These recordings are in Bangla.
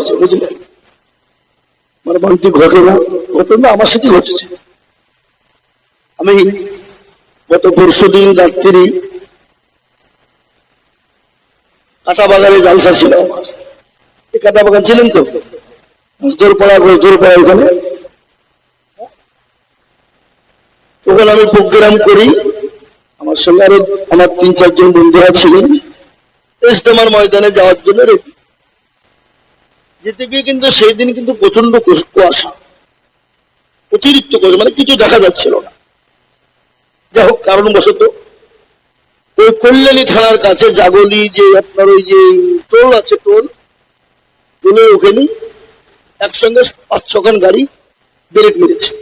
হয়েছে, বুঝলেন? মর্মান্তিক ঘটনা আমার সাথে ঘটেছে। আমি গত পরশুদিন রাত্রি কাটা বাগানে জালসা ছিল আমার। এই কাটা বাগান ছিলেন তো, গোজদরপাড়া ওখানে। ওখানে আমি প্রোগ্রাম করি, আমার সঙ্গে আরো আমার 3-4 জন বন্ধুরা ছিলেন। ইজতেমার ময়দানে যাওয়ার জন্য রেডি। যেতে গিয়ে কিন্তু সেই দিন কিন্তু প্রচন্ড কুয়াশা, অতিরিক্ত কুয়াশা, মানে কিছু দেখা যাচ্ছিল না। যাই হোক, কারণবশত ওই কল্যাণী থানার কাছে জাগলি যে আপনার ওই যে টোল আছে, টোলে ওখানে একসঙ্গে 5-6 খান গাড়ি ব্রেক মেরেছে।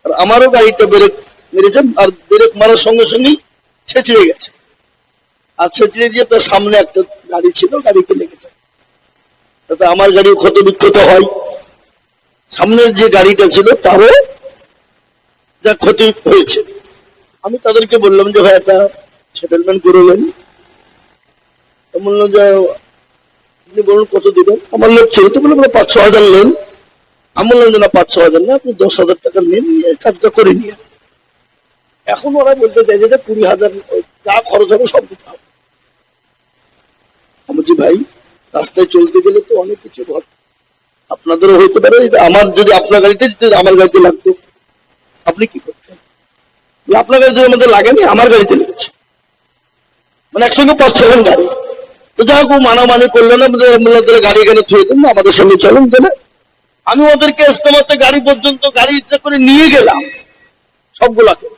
আর আমারও গাড়িটা ব্রেক মেরেছে, আর ব্রেক মারার সঙ্গে সঙ্গেই ছেঁচড়ে গেছে। আর ছেঁচড়ে দিয়ে তার সামনে একটা গাড়ি ছিল, গাড়িতে লেগে যায়। তাতে আমার গাড়ি ক্ষত বিক্ষত হয়, সামনের যে গাড়িটা ছিল তারও যা ক্ষতি হয়েছে। আমি তাদেরকে বললাম যে ভাই একটা সেটেলমেন্ট করলেন। বললো যে আপনি বলুন কত দিবেন। আমার লোক ছিল তো, বললো 5-6 হাজার নেন। আমি বললাম যে না, 5-6 হাজার না, আপনি 10 হাজার টাকা নেন, কাজটা করে নিয়ে। এখন ওরা বলতে চাইছে যে 20 হাজার যা খরচ হবে সব দিতে হবে। আমি বলছি ভাই, রাস্তায় চলতে গেলে তো অনেক কিছু ঘটে, আপনাদেরও হইতে পারে। আমার যদি আপনার গাড়িতে আমার গাড়িতে লাগতো, আপনি কি করতেন? আপনার গাড়িতে আমাদের লাগেনি, আমার গাড়িতে লেগেছে। মানে একসঙ্গে 5-6 জন গাড়ি। তো যাই হোক, মানামানি করলো না, গাড়ি এখানে থুয়ে দেন, আমাদের সঙ্গে চলুন গেলে। আমি ওদেরকে ইজতেমাতে গাড়ি পর্যন্ত গাড়িতে করে নিয়ে গেলাম, সবগুলাকে।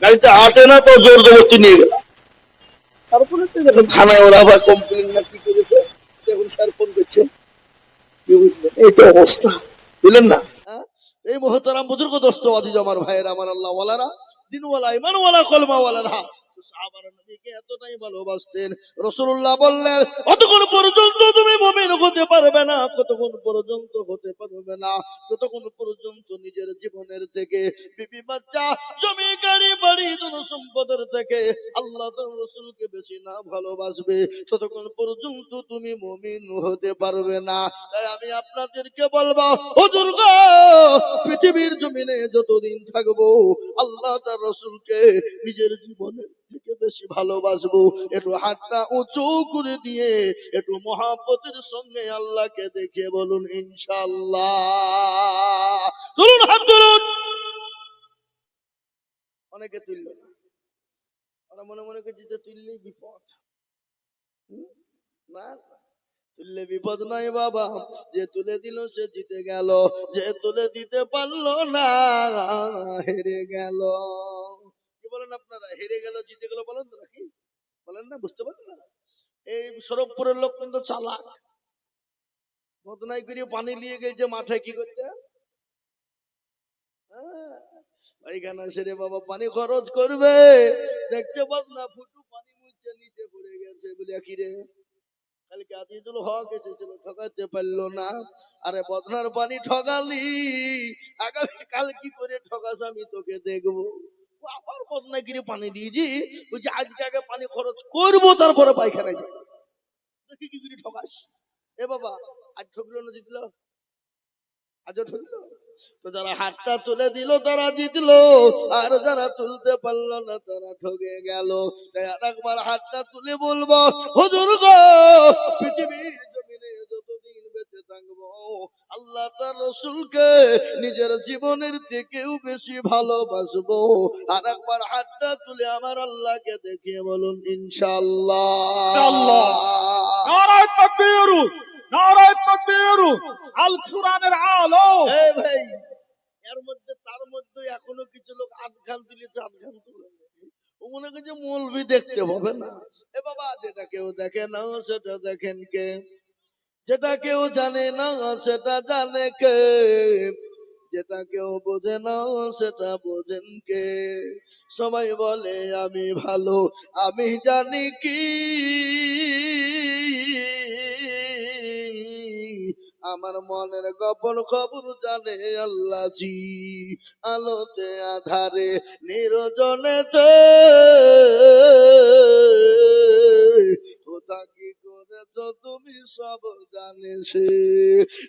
গাড়িতে আটে না তো জোর জবরদস্তি নিয়ে গেলাম। তারপরে তো দেখুন থানায় ওরা আবার কমপ্লেন না কি করেছে, দেখুন স্যার ফোন করছে। এই তো অবস্থা, বুঝলেন না? এই মোহতারাম বুজুর্গ দোস্ত আজিজ আমার ভাইয়ের, আমার আল্লাহ ওয়ালারা, দিনওয়ালা ইমানওয়ালা কলমাওয়ালারা সাহাবারা নবীকে এতটাই ভালোবাসতেন। রাসূলুল্লাহ বললেন, কতক্ষণ পর্যন্ত তুমি মুমিন হতে পারবে না, কতক্ষণ পর্যন্ত হতে পারবে না, যতক্ষণ পর্যন্ত নিজের জীবনের থেকে, বিবি বাচ্চা, জমি গাড়ি বাড়ি ধন সম্পদের থেকে আল্লাহ তার রাসূলকে বেশি না ভালোবাসবে, ততক্ষণ পর্যন্ত তুমি মুমিন হতে পারবে না। তাই আমি আপনাদেরকে বলবো, হুজুর গো, পৃথিবীর জমিনে যতদিন থাকবো আল্লাহ তার রাসূলকে নিজের জীবনের থেকে বেশি ভালোবাসবো। একটু হাতটা উঁচু করে দিয়ে একটু মহব্বতের সঙ্গে আল্লাহকে দেখে বলুন ইনশাআল্লাহ। তুলুন হাত তুলুন। অনেকে তুলল না, ওরা মনে মনে করছে যে তুললে বিপদ। না, তুললে বিপদ নয় বাবা, যে তুলে দিল সে জিতে গেল, যে তুলে দিতে পারলো না হেরে গেল। কি বলেন আপনারা? হেরে গেল জিতে গেল বলেন তো নাকি? বলেন না? বুঝতে পারেন না? এই সরবপুরের লোক কিন্তু চালাক, বদনাই করে পানি নিয়ে গেছে মাঠে, কি করতে পায়খানা সেরে বাবা পানি খরচ করবে, দেখছে বদনা ফুটু পানি মুছে নিচে পড়ে গেছে, বলে কি রে কালকে আজিজুল হক এসেছিল, ঠকাতে পারলো না। আরে বদনার পানি ঠকালি, আগামী কাল কি করে ঠকাস আমি তোকে দেখবো। আবার বদনাগিরি পানি দিয়েছি, বলছি আজকে আগে পানি খরচ করবো তারপরে পায়খানায় যাবো। কি কি করে ঠকাস? এ বাবা, আজ ঠকলো না জিতলো? আজও ঠকলো। তো যারা হাতটা তুলে দিল তারা জিতলো, আর যারা তুলতে পারলো না তারা ঠকে গেল। তাই আরেকবার হাতটা তুলে বলবো, হুজুর গো, পৃথিবীর জমিনে যতদিন বেঁচে থাকবো আল্লাহ তার রাসূলকে নিজের জীবনের থেকেও বেশি ভালোবাসবো। আরেকবার হাতটা তুলে আমার আল্লাহকে দেখিয়ে বলুন ইনশাআল্লাহ। আল্লাহ, নারায়ে তাকবীর, নারায়ে তাকবীর, আল কুরআনের আলো। এই ভাই, এর মধ্যে তার মধ্যে এখনো কিছু লোক আধখান তুলেছে, আধখান তুলে ও মনে করছে মৌলবি দেখতে হবে না। এ বাবা, যেটা কেউ দেখে না সেটা দেখেন কে, যেটা কেউ জানে না সেটা জানে কে, যেটা কেউ বোঝে না সেটা বোঝেন কে। সবাই বলে আমি ভালো, আমি জানি কি আমার মনের গোপন খবর জানে আল্লাহ জি। আলোতে আধারে নির্জনেতে খোদা কি করেছ তুমি সব জানেছে,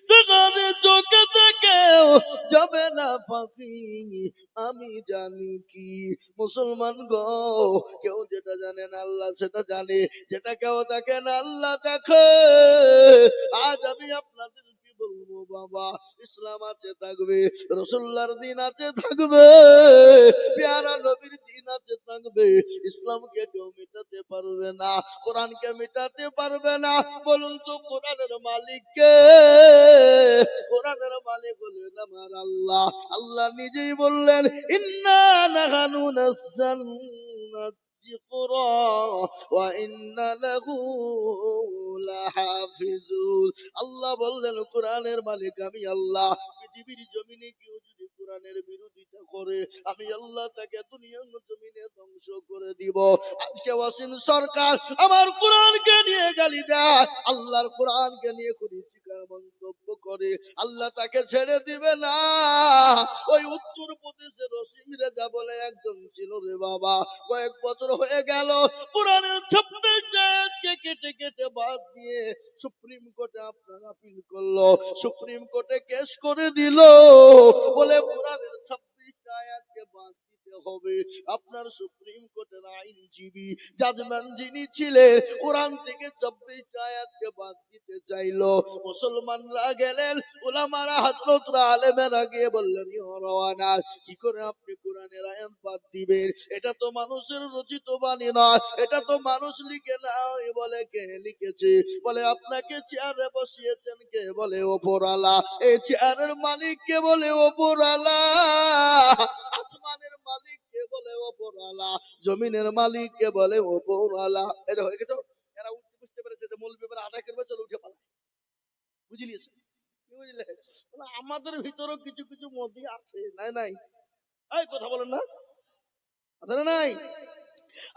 তোমার চোখে থেকেও যাবে না পাখি, আমি জানি কি। মুসলমান গো, কেউ যেটা জানে না আল্লাহ সেটা জানে, যেটা কেউ দেখে না আল্লাহ দেখে। আজ আমি আপনাদের কি বলবো বাবা, ইসলাম আছে থাকবে, রসুল্লাহর দিন আছে থাকবে, পেয়ারা নবীর দিন আছে থাকবে, ইসলামকে কেউ মেটাতে পারবে না, কোরআনকে মেটাতে পারবে না। বলুন তো কোরআনের মালিক কে? কোরআনের মালিক বলেন আমার আল্লাহ। আল্লাহ নিজেই বললেন, ইন্না নাহানু নাযালনা যিকরা ওয়া ইন্না লাহু লাহাফিজুন। আল্লাহ বললেন কোরআনের মালিক আমি আল্লাহ। পৃথিবীর জমিনে কেউ যদি কোরআনের বিরোধিতা করে, আমি আল্লাহ তাকে দুনিয়ার জমিনে ধ্বংস করে দিব। আজকে ওয়াসিম সরকার আমার কোরআনকে নিয়ে গালি দেয়, আল্লাহর কোরআনকে নিয়ে কুরুচিকর মন্তব্য করে, আল্লাহ তাকে ছেড়ে দিবে না। ওই উত্তর প্রদেশের রসিম রেজা বলে একজন ছিল রে বাবা, কয়েক বছর হয়ে গেল কোরআনের 26 আয়াতকে কেটে কেটে বাদ দিয়ে সুপ্রিম কোর্টে আপনার আপিল করলো, সুপ্রিম কোর্টে কেস করে দিল, বলে কোরআনের 26 আয়াতকে বাদ দিতে হবে। আপনার সুপ্রিম কোর্টের আইনজীবী জাজম্যান যিনি ছিলেন, কোরআন থেকে 26 আয়াতকে বাদ দিতে চাইলো। মুসলমানরা গেলেন, উলামারা হযরতরা আলেমেরা গিয়ে বললেন, ইয়া রাওয়ানা, কি করে আপনি কোরআনের আয়াত বাদ দিবেন? এটা তো মানুষের রচিত বাণী নয়, এটা তো মানুষ লিখে নাই। বলে কে লিখেছে? বলে আপনাকে চেয়ারে বসিয়েছেন কে? বলে ওপরওয়ালা। এই চেয়ারের মালিক কে? বলে ওপরওয়ালা। আসমানের মালিক কে? বলে ওপরওয়ালা। জমিনের মালিক কে? বলে ওপরওয়ালা। এটা হয়ে গেছে। এরা বুঝতে পেরেছে যে মৌলবী এবার আদায় করবে, চলো উঠে পালা। বুঝলিয়েছে? কি বুঝলে? আমাদের ভিতরেও কিছু কিছু মদি আছে, নাই নাই? এই কথা বলেন না, আছে না নাই?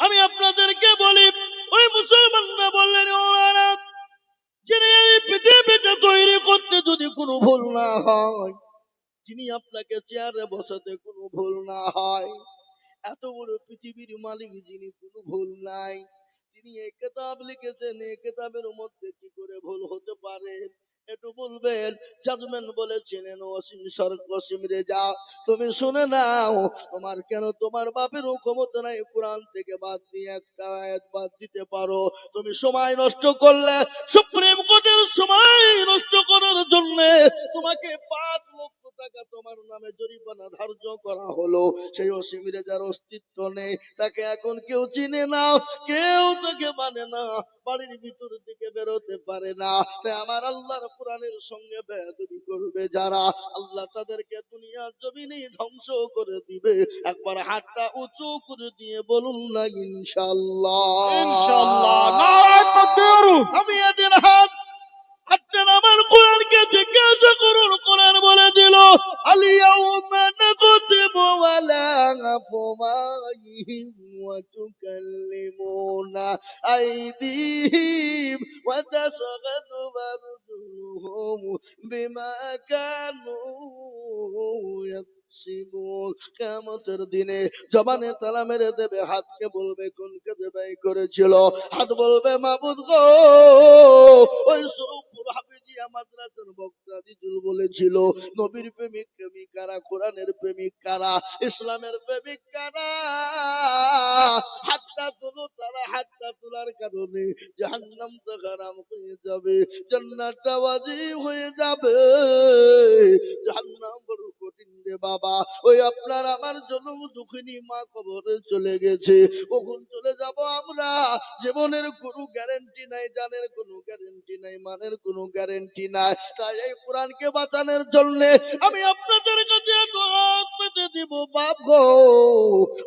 আমি আপনাদেরকে বলি, ওই মুসলমানরা বললেন, ওরা যিনি এই পৃথিবীটা তৈরি করতে যদি কোনো ভুল না হয়, যিনি আপনাকে চেয়ারে বসাতে কোনো ভুল না হয়, এত বড় পৃথিবীর মালিক যিনি, কোনো ভুল নাই, তিনি এই কিতাব লিখেছেন, এই কিতাবের মধ্যে কি করে ভুল হতে পারে? একটু বলবেন। জাজমেন্ট বলেছিলেন, ওয়াসিম রেজা তুমি শুনে নাও, তোমার কেন তোমার বাপেরও ক্ষমতা নাই কোরআন থেকে বাদ দিয়ে একটা আয়াত বাদ দিতে পারো। তুমি সময় নষ্ট করলে, সুপ্রিম কোর্টের সময় নষ্ট করার জন্য তোমাকে 5 লক্ষ টাকা তোমার নামে জরিমানা ধার্য করা হলো। সেই ওয়াসিম রেজার অস্তিত্ব নেই, তাকে এখন কেউ চিনে না, কেউ তাকে মানে না, বাড়ির ভিতর থেকে বেরোতে পারে না। তাই আমার আল্লাহর কোরআনের সঙ্গে বেয়াদবি করবে যারা, আল্লাহ তাদেরকে দুনিয়ার জমিনে ধ্বংস করে দিবে। একবার হাতটা উঁচু করে দিয়ে বলুন না ইনশাআল্লাহ। ইনশাআল্লাহ। নারায়ে তাকবীর। আমি এদের হাত হাতটা আমার কোরআনকে জিজ্ঞাসা করুন, কোরআন বলে দিল, আলিয়াউমা নাকতিমু আলা আফওয়াহিহিম ওয়া তুকাল্লিমুনা আইদিহিম ওয়া তাশহাদু আরজুলুহুম বিমা কানু ইয়াকসিবুন। কিয়ামতের দিনে জবানে তালা মেরে দেবে, হাতকে বলবে কোন কাজে ব্যয় করেছিল, হাত বলবে মাবুদ গো, ওই সুরপুর হাফিজিয়া মাদ্রাসার বক্তা জিজুল বলেছিল, নবীর প্রেমিক প্রেমিকারা, কোরআনের প্রেমিক কারা, ইসলামের প্রেমিক কারা, হাতটা তুলো, তারা হাতটা তোলার কারণে জাহান্নামটা হারাম হয়ে যাবে, জান্নাতটা ওয়াজিব হয়ে যাবে। জাহান্নাম বড় কঠিন রে বাবা। ওই আপনার আমার জন্য দুঃখিনী মা কবরে চলে গেছে, কখন চলে যাব আমরা? জীবনের কোনো গ্যারান্টি নাই, জানের কোনো গ্যারান্টি নাই, মানের কোনো গ্যারান্টি নাই। তাই এই কোরআনকে বাঁচানোর জন্য আমি আপনাদের কাছে হাত পেতে দিব। বাপ গো,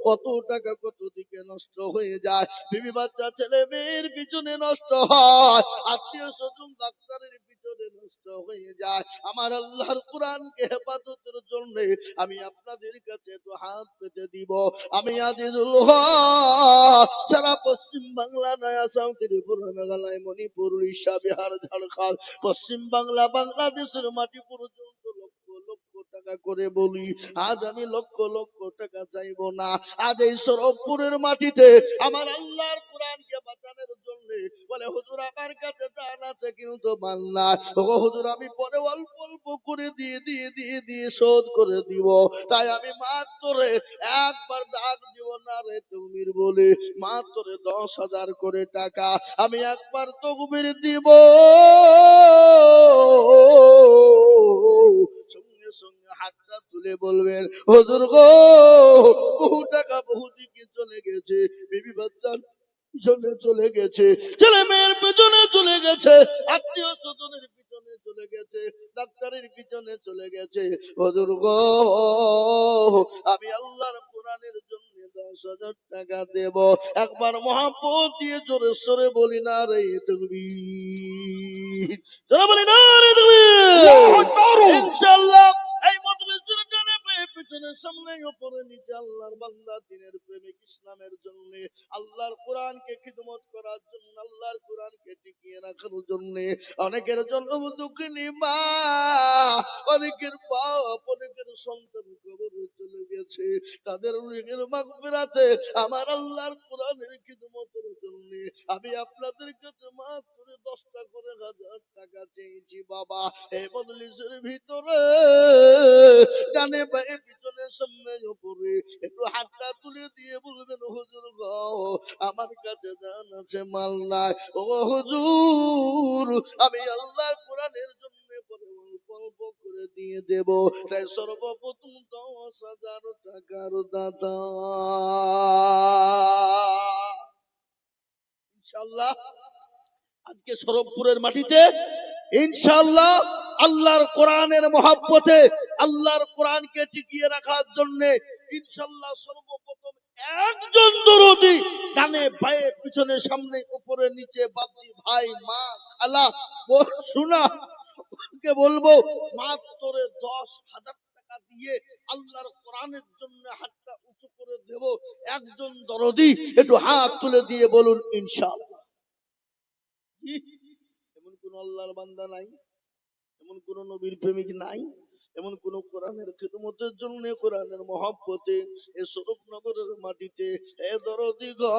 কত টাকা কত দিকে নষ্ট হয়ে যায়, বিবি বাচ্চা ছেলে মেয়ের পিছনে নষ্ট হয়, আত্মীয় স্বজন ডাক্তারের পিছনে নষ্ট হয়ে যায়। আমার আল্লাহর কোরআনকে হেফাজতের জন্য আমি আপনাদের কাছে একটু হাত পেতে দিব। আমি আজিজুল হক সারা পশ্চিম বাংলা, নয় আসাম, ত্রিপুরা, মেঘালয়, মণিপুর, উড়িষ্যা, বিহার, ঝাড়খণ্ড, পশ্চিম বাংলা, বাংলাদেশের মাটি পর্যন্ত লক্ষ লক্ষ টাকা করে বলি, আজ আমি লক্ষ লক্ষ টাকা চাইবো না। আজ এই সরবপুরের মাটিতে আমার আল্লাহর কোরআনকে বাঁচানোর জন্য বলে বলে হুজুর আমার কাছে জান আছে কিন্তু মাল নাই। ওগো হুজুর আমি পরে অল্প অল্প করে দিয়ে শোধ করে দিব, তাই আমি মাত্র একবার ডাক দিব না রে তুমির বলে মাত্র 10,000 করে টাকা আমি একবার তকবীর দিব, সঙ্গে সঙ্গে হাতটা তুলে বলবেন হুজুর গো বহু টাকা বহু দিকে চলে গেছে, বিবি বাচ্চার পিছনে চলে গেছে, ছেলে মেয়ের পিছনে চলে গেছে, আত্মীয় স্বজনের পিছনে চলে গেছে, ডাক্তারের পিছনে চলে গেছে। হুজুর গো আমি আল্লাহর কোরআনের জন্য 10,000 টাকা দেব, একবার মহব্বত দিয়ে জোরে সোরে বলি না রে তাকবীর, জোরে বলি না রে আল্লাহু তাকবীর। আকবার। ইনশাআল্লাহ এই মজলিসের ডানে বামে পিছনে সামনে উপরে নিচে আল্লাহর বান্দা দ্বীনের প্রেমিক ইসলামের জন্য আল্লাহর কোরআনকে খিদমত করার জন্য আল্লাহর কোরআনকে টিকিয়ে রাখার জন্য অনেকের জন্য দুঃখিনী মা, অনেকের বাপ, অনেকের সন্তান কবরে চলে গেছে, তাদের রুহের মাগফিরাতে আমার আল্লাহর কোরআনের খিদমতের জন্য আমি আপনাদের কাছে মাফ করে 10টা করে 1,000 টাকা চেয়েছি বাবা। এই মজলিসের ভিতরে ডানে বায়ে পিছনে সামনে উপরে একটু হাতটা তুলে দিয়ে বলবেন হুজুর গো আমার কাছে জান আছে মাল নাই, ও হুজুর আমি আল্লাহর কোরআনের জন্য পরে অল্প অল্প করে দিয়ে দেব, তাই সর্বপ্রথম 10,000 টাকার দাতা ইনশাআল্লাহ আজকে সরবপুরের মাটিতে ইনশাআল্লাহ আল্লাহর কোরআনের মহব্বতে আল্লাহর কোরআনকে টিকিয়ে রাখার জন্য ইনশাআল্লাহ সর্বপ্রথম একজন দরদি ডানে বায়ে পিছনে সামনে উপরে নিচে বাপজি ভাই মা খালা শোনা সকলকে বলবো মাত্র 10,000 টাকা দিয়ে আল্লাহর কোরআনের জন্য হাতটা উঁচু করে দেব, একজন দরদি একটু হাত তুলে দিয়ে বলুন ইনশাআল্লাহ। এমন কোন আল্লাহর বান্দা নাই, এমন কোন নবীর প্রেমিক নাই, এমন কোন কোরআনের খিদমতের জন্য কোরআনের মহব্বতে এ স্বরূপনগরের মাটিতে এ দরদি গো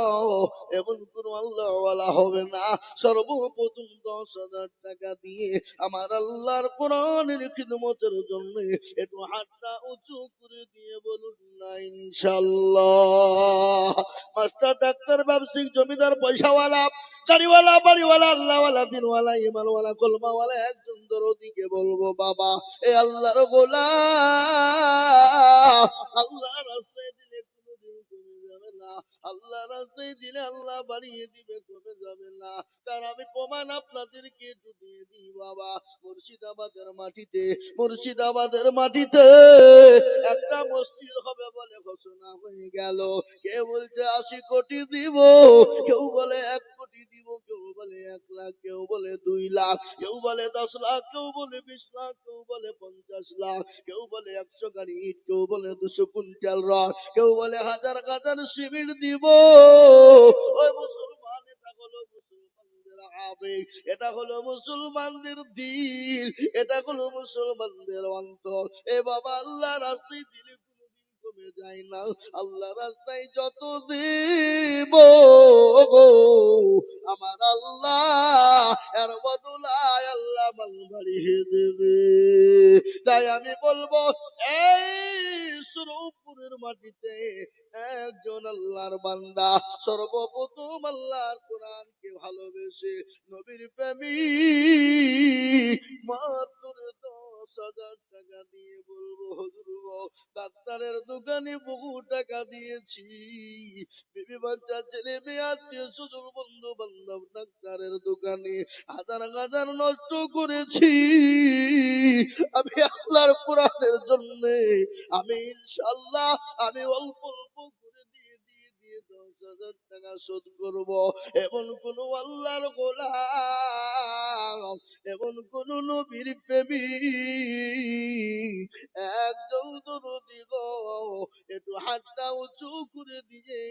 এমন কোন আল্লাহওয়ালা হবে না। সর্বপ্রথম 10,000 টাকা দিয়ে আমার আল্লাহর কোরআনের খিদমতের জন্য একটু হাতটা উঁচু করে দিয়ে বলুন না ইনশাআল্লাহ। মাস্টার ডাক্তার ব্যবসায়িক জমিদার পয়সাওয়ালা গাড়িওয়ালা বাড়িওয়ালা আল্লাহওয়ালা দিনওয়ালা ইমানওয়ালা কলমাওয়ালা একজন দরদিকে বলবো বাবা এ আল্লাহর গোলাম আল্লাহ রাস্তায় দিলে কোনোদিন কমে যাবে না, আল্লাহ রাস্তায় দিলে আল্লাহ বাড়িয়ে দিবে কমে যাবে না, তার আমি প্রমাণ আপনাদেরকে একটু দিয়ে দিই বাবা। মুর্শিদাবাদের মাটিতে একটা মসজিদ হবে বলে ঘোষণা হয়ে গেল, কে বলছে 80 কোটি দিব, কেউ বলে 1 কোটি দিব, কেউ বলে 1 লাখ, কেউ বলে 2 লাখ, কেউ বলে 10 লাখ, কেউ বলে 20 লাখ, কেউ বলে 50 লাখ, কেউ বলে 100 গাড়ি ইট, কেউ বলে 200 কুইন্টাল রড, কেউ বলে হাজার হাজার সিমেন্ট দিব। ওই মুসলমান এটা হলো মুসলমানদের আবেগ, এটা হলো মুসলমানদের দিল, এটা হলো মুসলমানদের অন্তর। এ বাবা আল্লাহ রাস্তায় দিলে কোনোদিন কমে যায় না, আল্লাহ রাস্তায় যত দিব আমার আল্লাহ এর বদলায় আল্লাহ মাল বাড়িয়ে দেবে। তাই আমি বলবো এই সুরপুরের মাটিতে একজন আল্লাহর বান্দা সর্বপ্রথম আল্লাহর কোরআনকে ভালোবেসে নবীর প্রেমিক মাত্র 10,000 টাকা দিয়ে বলবো হুজুর গো ডাক্তারের দোকানে বহু টাকা দিয়েছি, বিবি বাচ্চা ছেলে মেয়ে আত্মীয় স্বজন বন্ধু বান্ধব ডাক্তারের দোকানে হাজার হাজার নষ্ট করেছি, আমি আল্লাহর কোরআনের জন্য আমি ইনশাআল্লাহ আমি অল্প অল্প করে দিয়ে 10,000 টাকা শোধ করব। এমন কোন আল্লাহর গোলাম, এমন কোন নবীর প্রেমিক একজন দরদি গো একটু হাতটা উঁচু করে দিয়ে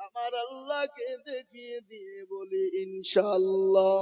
আমার আল্লাহকে দেখিয়ে দিয়ে বলি ইনশাআল্লাহ।